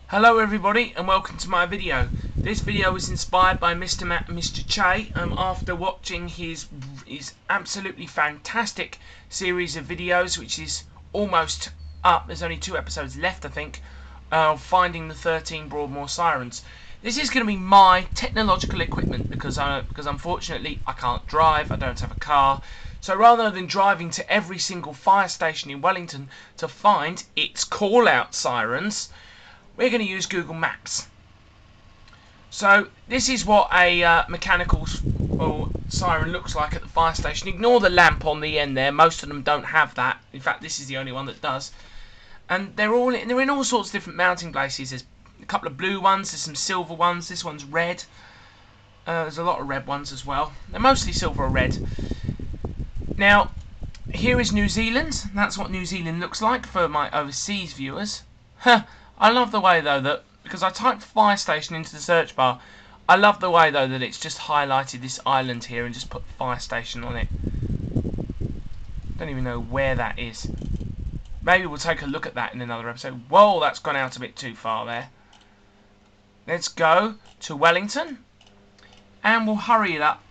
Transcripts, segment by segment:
Hello everybody and welcome to my video. This video was inspired by Mr. Matt and Mr. Che after watching his absolutely fantastic series of videos, which is almost up. There's only 2 episodes left, I think, finding the 13 Broadmoor Sirens. This is going to be my technological equipment because unfortunately I can't drive, I don't have a car. So rather than driving to every single fire station in Wellington to find its call-out sirens, we're going to use Google Maps. So this is what a mechanical siren looks like at the fire station. Ignore the lamp on the end there. Most of them don't have that. In fact, this is the only one that does. And they're in all sorts of different mounting places. There's a couple of blue ones. There's some silver ones. This one's red. There's a lot of red ones as well. They're mostly silver or red. Now, here is New Zealand. That's what New Zealand looks like for my overseas viewers. I love the way though that, because I typed fire station into the search bar, I love the way though that it's just highlighted this island here and just put fire station on it. Don't even know where that is. Maybe we'll take a look at that in another episode. Whoa, that's gone out a bit too far there. Let's go to Wellington and we'll hurry it up.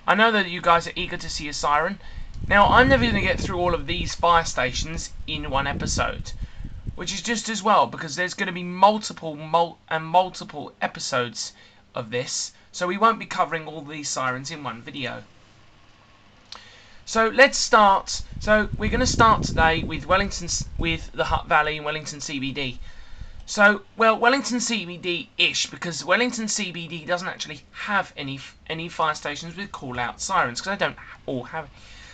I know that you guys are eager to see a siren. Now, I'm never going to get through all of these fire stations in one episode, which is just as well, because there's going to be multiple episodes of this, so we won't be covering all these sirens in one video. So let's start. So we're going to start today with the Hutt Valley and Wellington CBD. So, well, Wellington CBD-ish, because Wellington CBD doesn't actually have any fire stations with call-out sirens, because they don't all have it.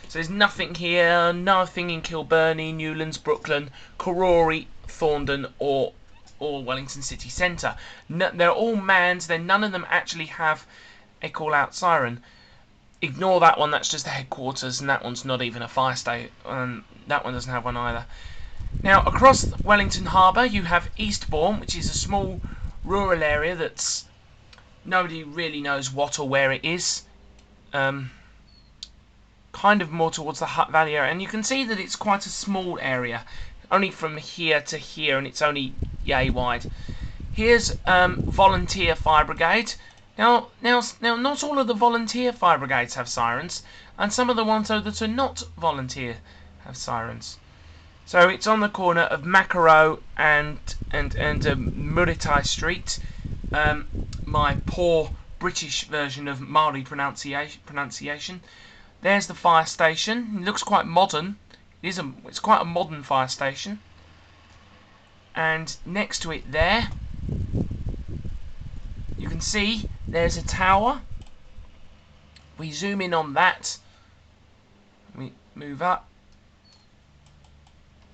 So there's nothing here, nothing in Kilbirnie, Newlands, Brooklyn, Karori, Thorndon or Wellington City Centre. They're all manned. None of them actually have a call-out siren. Ignore that one, that's just the headquarters, and that one's not even a fire station. That one doesn't have one either. Now, across Wellington Harbour, you have Eastbourne, which is a small rural area that's nobody really knows what or where it is. Kind of more towards the Hutt Valley area, and you can see that it's quite a small area. Only from here to here, and it's only yay wide. Here's volunteer fire brigade. Now, not all of the volunteer fire brigades have sirens, and some of the ones though that are not volunteer have sirens. So it's on the corner of Macaro and Muritai Street. My poor British version of Māori pronunciation. There's the fire station. It looks quite modern. It's quite a modern fire station. And next to it there, you can see there's a tower. We zoom in on that. We move up.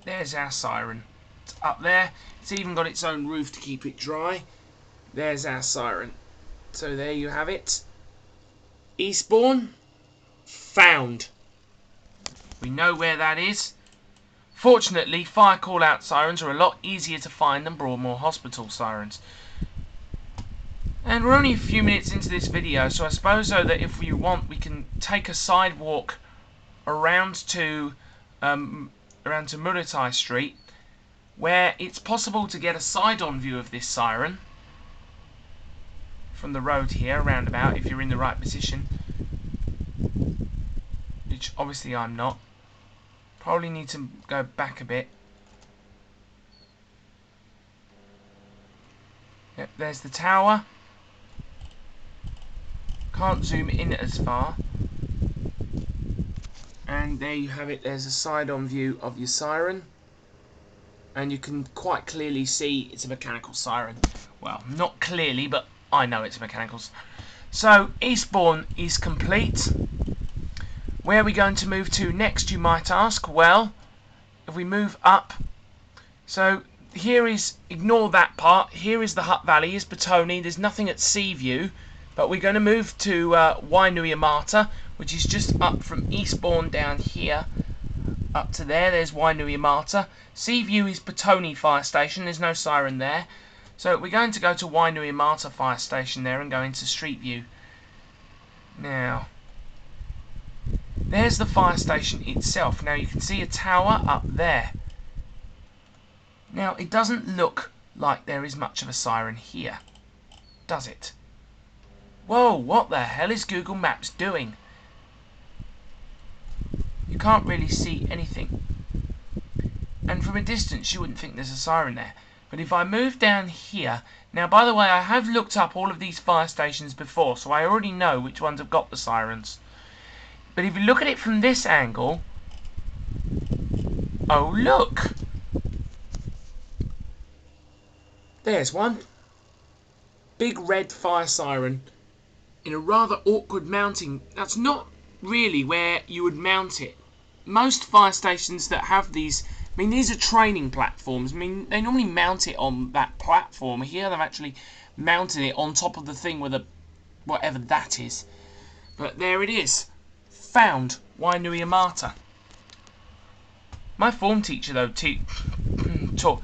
There's our siren. It's up there. It's even got its own roof to keep it dry. There's our siren. So there you have it. Eastbourne. Found. We know where that is. Fortunately, fire call-out sirens are a lot easier to find than Broadmoor Hospital sirens. And we're only a few minutes into this video, so I suppose though that if we want, we can take a sidewalk around to Muritai Street, where it's possible to get a side-on view of this siren from the road here, roundabout, if you're in the right position. Which obviously I'm not. Probably need to go back a bit. Yep, there's the tower. Can't zoom in as far. And there you have it. There's a side-on view of your siren. And you can quite clearly see it's a mechanical siren. Well, not clearly, but I know it's a mechanical. So, Eastbourne is complete. Where are we going to move to next, you might ask? Well, if we move up, so here is, ignore that part, here is the Hutt Valley, is Batoni, there's nothing at Seaview, but we're going to move to Wainuiomata, which is just up from Eastbourne down here, up to there, there's Wainuiomata. Seaview is Batoni Fire Station, there's no siren there, so we're going to go to Wainuiomata Fire Station there and go into Street View. Now, there's the fire station itself. Now you can see a tower up there. Now it doesn't look like there is much of a siren here, does it? Whoa, what the hell is Google Maps doing? You can't really see anything. And from a distance you wouldn't think there's a siren there. But if I move down here... Now, by the way, I have looked up all of these fire stations before, so I already know which ones have got the sirens. But if you look at it from this angle... Oh, look! There's one. Big red fire siren in a rather awkward mounting. That's not really where you would mount it. Most fire stations that have these... I mean, these are training platforms. I mean, they normally mount it on that platform. Here they've actually mounted it on top of the thing with a... whatever that is. But there it is. Found Wainuia Mata. My form teacher, though, taught...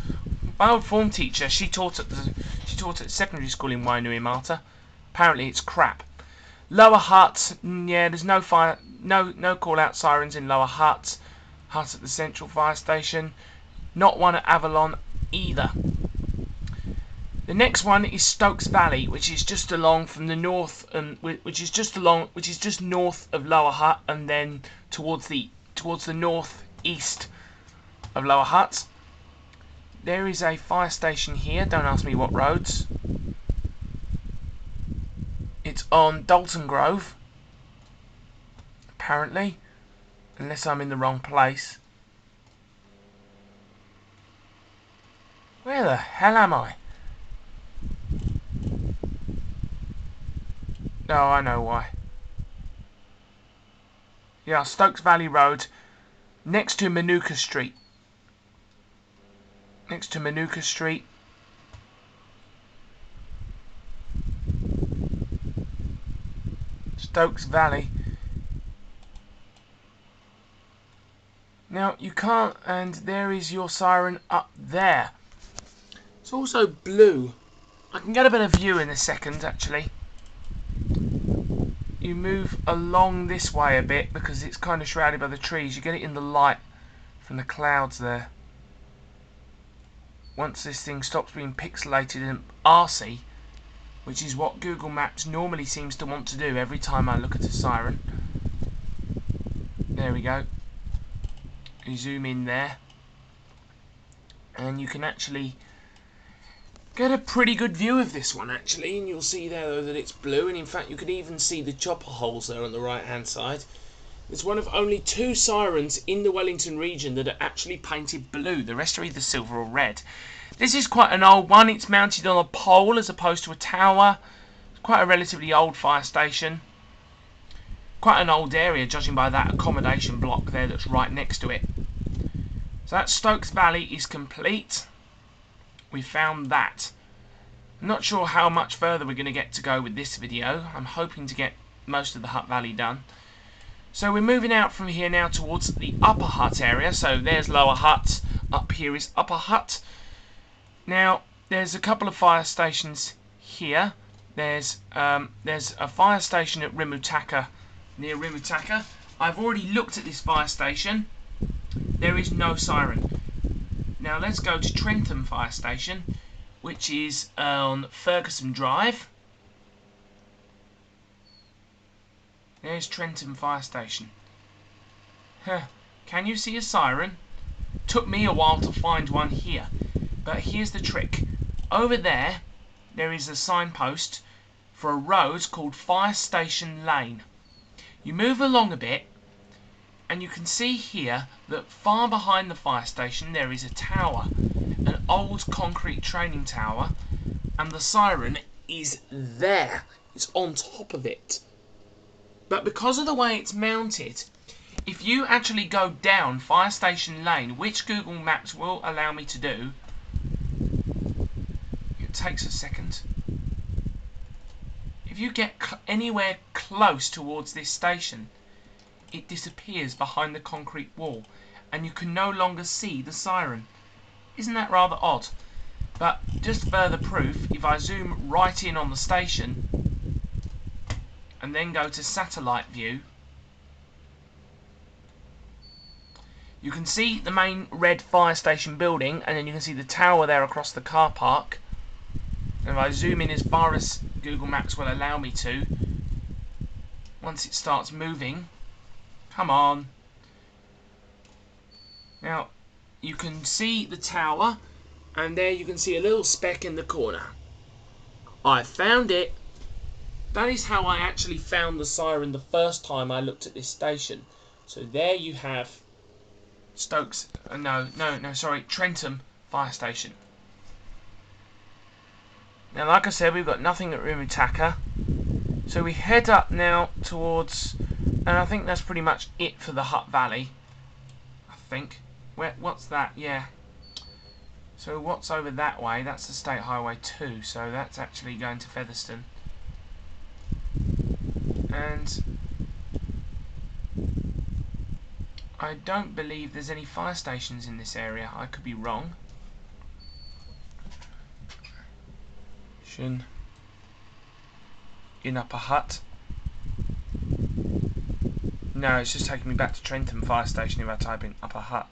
My old form teacher, she taught at secondary school in Wainuia Mata. Apparently it's crap. Lower Hutt, yeah, there's no fire... No call-out sirens in Lower Hutt. Hutt at the central fire station. Not one at Avalon either. The next one is Stokes Valley, which is just along from the north, which is just north of Lower Hutt, and then towards the northeast of Lower Hutt. There is a fire station here. Don't ask me what roads. It's on Dalton Grove, apparently. Unless I'm in the wrong place. Where the hell am I? Oh, I know why. Yeah, Stokes Valley Road, next to Manuka Street. Next to Manuka Street. Stokes Valley. Now, you can't, and there is your siren up there. It's also blue. I can get a better view in a second, actually. You move along this way a bit, because it's kind of shrouded by the trees. You get it in the light from the clouds there. Once this thing stops being pixelated and arsey, which is what Google Maps normally seems to want to do every time I look at a siren. There we go. You zoom in there, and you can actually get a pretty good view of this one, actually, and you'll see there though that it's blue, and in fact you can even see the chopper holes there on the right hand side. It's one of only 2 sirens in the Wellington region that are actually painted blue. The rest are either silver or red. This is quite an old one. It's mounted on a pole as opposed to a tower. It's quite a relatively old fire station. Quite an old area, judging by that accommodation block there that's right next to it. So that Stokes Valley is complete. We found that. I'm not sure how much further we're going to get to go with this video. I'm hoping to get most of the Hutt Valley done. So we're moving out from here now towards the Upper Hutt area. So there's Lower Hutt. Up here is Upper Hutt. Now, there's a couple of fire stations here. There's a fire station at Rimutaka, near Rimutaka. I've already looked at this fire station. There is no siren. Now let's go to Trentham Fire Station, which is on Ferguson Drive. There's Trentham Fire Station. Can you see a siren? Took me a while to find one here. But here's the trick. Over there, there is a signpost for a road called Fire Station Lane. You move along a bit, and you can see here that far behind the fire station there is a tower, an old concrete training tower, and the siren is there. It's on top of it. But because of the way it's mounted, if you actually go down Fire Station Lane, which Google Maps will allow me to do, it takes a second. If you get anywhere close towards this station, it disappears behind the concrete wall, and you can no longer see the siren. Isn't that rather odd? But just further proof, if I zoom right in on the station, and then go to satellite view, You can see the main red fire station building, and then you can see the tower there across the car park. And if I zoom in as far as Google Maps will allow me to, once it starts moving, come on. Now, you can see the tower, and there you can see a little speck in the corner. I found it. That is how I actually found the siren the first time I looked at this station. So there you have Stokes, Trentham Fire Station. Now, like I said, we've got nothing at Rimutaka, so we head up now towards, and I think that's pretty much it for the Hutt Valley. I think. What's that? Yeah. So what's over that way? That's the State Highway 2, so that's actually going to Featherstone. And I don't believe there's any fire stations in this area. I could be wrong. In Upper Hutt. No, it's just taking me back to Trentham Fire Station if I type in Upper Hutt.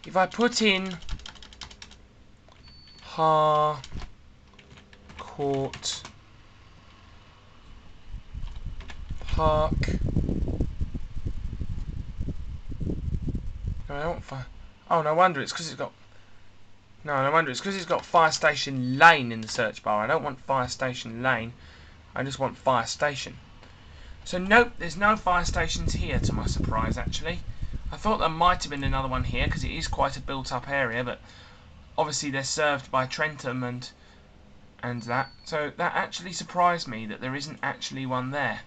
If I put in Harcourt Park. No, I don't want fire. Oh, no wonder it's because it's got. No wonder it's because it's got Fire Station Lane in the search bar. I don't want Fire Station Lane. I just want Fire Station. So nope, there's no fire stations here, to my surprise, actually. I thought there might have been another one here because it is quite a built-up area, but obviously they're served by Trentham and that. So that actually surprised me that there isn't actually one there.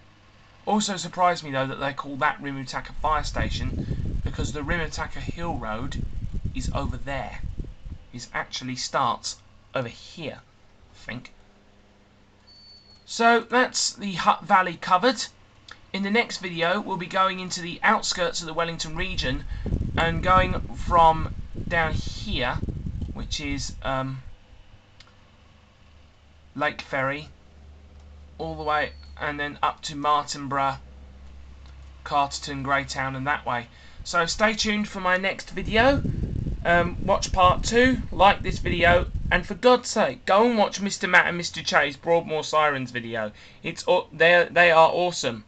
Also surprised me though that they call that Rimutaka Fire Station because the Rimutaka Hill Road is over there. It actually starts over here, I think. So that's the Hutt Valley covered. In the next video we'll be going into the outskirts of the Wellington region and going from down here, which is Lake Ferry, all the way and then up to Martinborough, Carterton, Greytown and that way. So stay tuned for my next video. Watch part 2, like this video, and for God's sake, go and watch Mr. Matt and Mr. Che's Broadmoor Sirens video. They are awesome.